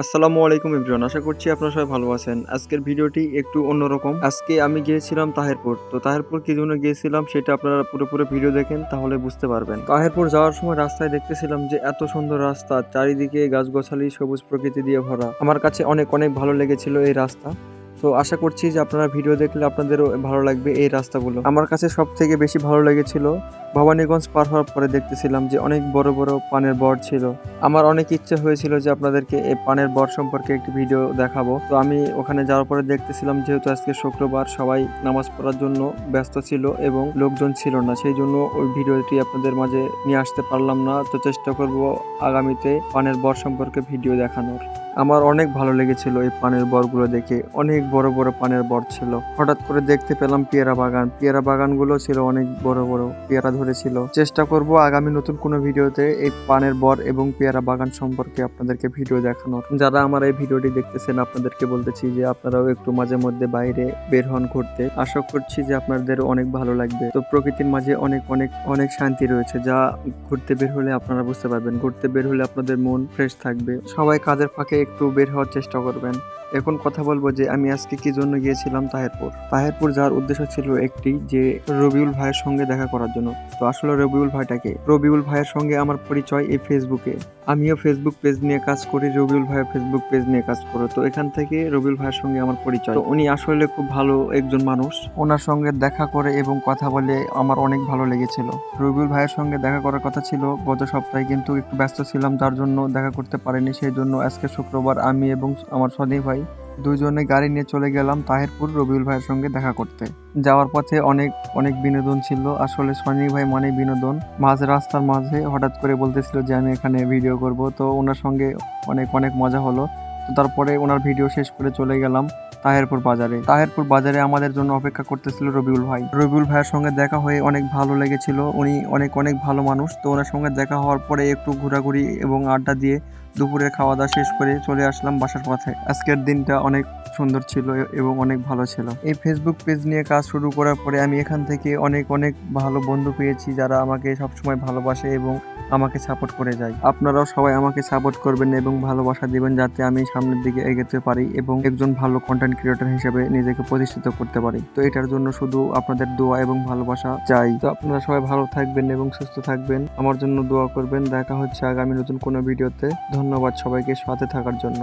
আসসালামু আলাইকুম এভরিওয়ান। আশা করছি আপনারা সবাই ভালো আছেন। আজকের ভিডিওটি একটু অন্যরকম। আজকে আমি গিয়েছিলাম তাহিরপুর। তো তাহিরপুর কি জন্য গিয়েছিলাম সেটা আপনারা পুরোপুরি ভিডিও দেখেন তাহলে বুঝতে পারবেন। তাহিরপুর যাওয়ার সময় রাস্তায় দেখতেছিলাম যে এত সুন্দর রাস্তা, চারিদিকে গাছগাছালি সবুজ প্রকৃতি দিয়ে ভরা। আমার কাছে অনেক অনেক ভালো লেগেছিল এই রাস্তা। তো আশা করছি যে আপনারা ভিডিও দেখলে আপনাদেরও ভালো লাগবে এই রাস্তাগুলো। আমার কাছে সব থেকে বেশি ভালো লেগেছিল ভবানীগঞ্জ পার হওয়ার পরে দেখতেছিলাম যে অনেক বড় বড় পানের বট ছিল। আমার অনেক ইচ্ছে হয়েছিল যে আপনাদেরকে এই পানের বট সম্পর্কে একটি ভিডিও দেখাবো। তো আমি ওখানে যাওয়ার পরে দেখতেছিলাম যেহেতু আজকে শুক্রবার, সবাই নামাজ পড়ার জন্য ব্যস্ত ছিল এবং লোকজন ছিল না, সেই জন্য ওই ভিডিওটি আপনাদের মাঝে নিয়ে আসতে পারলাম না। তো চেষ্টা করব আগামীতে পানের বট সম্পর্কে ভিডিও দেখানোর। আমার অনেক ভালো লেগেছিল এই পানের বরগুলো দেখে, অনেক বড় বড় পানের বর ছিল। হঠাৎ করে দেখতে পেলাম পেয়ারা বাগান, পেয়ারা বাগানগুলো ছিল অনেক বড় বড়, পেয়ারা ধরেছিল। চেষ্টা করব আগামী নতুন কোনো ভিডিওতে এই পানের বর এবং পেয়ারা বাগান সম্পর্কে আপনাদেরকে ভিডিও দেখানোর। যারা আমার এই ভিডিওটি দেখতেছেন আপনাদেরকে বলতেছি যে আপনারাও একটু মাঝে মধ্যে বাইরে বের হন ঘুরতে। আশা করছি যে আপনাদের অনেক ভালো লাগবে। তো প্রকৃতির মাঝে অনেক অনেক অনেক শান্তি রয়েছে, যা ঘুরতে বের হলে আপনারা বুঝতে পারবেন। ঘুরতে বের হলে আপনাদের মন ফ্রেশ থাকবে। সবাই কাজের ফাঁকে একটু বের হওয়ার চেষ্টা করবেন। এখন কথা বলবো যে আমি আজকে কি জন্য গিয়েছিলাম তাহিরপুর। তাহিরপুর যাওয়ার উদ্দেশ্য ছিল একটি, যে রবিউল ভাইয়ের সঙ্গে দেখা করার জন্য। তো আসলে রবিউল ভাইটাকে, রবিউল ভাইয়ের সঙ্গে আমার পরিচয় এই ফেসবুকে। আমিও ফেসবুক পেজ নিয়ে কাজ করি, রবিউল ভাইয়ের ফেসবুক পেজ নিয়ে কাজ করে। তো এখান থেকে রবিউল ভাইয়ের সঙ্গে আমার পরিচয়। তো উনি আসলে খুব ভালো একজন মানুষ। ওনার সঙ্গে দেখা করে এবং কথা বলে আমার অনেক ভালো লেগেছিল। রবিউল ভাইয়ের সঙ্গে দেখা করার কথা ছিল গত সপ্তাহে, কিন্তু একটু ব্যস্ত ছিলাম, যার জন্য দেখা করতে পারিনি। সেই জন্য আজকে শুক্রবার আমি এবং আমার সনি ভাই দুইজনে গাড়ি নিয়ে চলে গেলাম তাহিরপুর রবিউল ভাইয়ের সঙ্গে দেখা করতে। যাওয়ার পথে অনেক অনেক বিনোদন ছিল। আসলে সনি ভাই মানে বিনোদন। মাঝ রাস্তার মাঝে হঠাৎ করে বলতেছিল যে আমি এখানে ভিডিও করব। তো ওনার সঙ্গে অনেক অনেক মজা হলো। তো তারপরে ওনার ভিডিও শেষ করে চলে গেলাম তাহিরপুর বাজারে। তাহিরপুর বাজারে আমাদের জন্য অপেক্ষা করতেছিল রবিউল ভাই। রবিউল ভাইয়ের সঙ্গে দেখা হয়ে অনেক ভালো লেগেছিল। উনি অনেক অনেক ভালো মানুষ। তো ওনার সঙ্গে দেখা হওয়ার পরে একটু ঘোরাঘুরি এবং আড্ডা দিয়ে দুপুরের খাওয়া দাওয়া শেষ করে চলে আসলাম বাসার পথে। আজকের দিনটা অনেক সুন্দর ছিল এবং অনেক ভালো ছিল। এই ফেসবুক পেজ নিয়ে কাজ শুরু করার পরে আমি এখান থেকে অনেক অনেক ভালো বন্ধু পেয়েছি, যারা আমাকে সবসময় ভালোবাসে এবং আমাকে সাপোর্ট করে যায়। আপনারাও সবাই আমাকে সাপোর্ট করবেন এবং ভালোবাসা দিবেন, যাতে আমি সামনের দিকে এগোতে পারি এবং একজন ভালো কন্টেন্ট ক্রিয়েটর হিসেবে নিজেকে প্রতিষ্ঠিত করতে পারি। তো এটার জন্য শুধু আপনাদের দোয়া এবং ভালোবাসা চাই। তো আপনারা সবাই ভালো থাকবেন এবং সুস্থ থাকবেন, আমার জন্য দোয়া করবেন। দেখা হচ্ছে আগামী নতুন কোনো ভিডিওতে। ধন্যবাদ সবাইকে সাথে থাকার জন্য।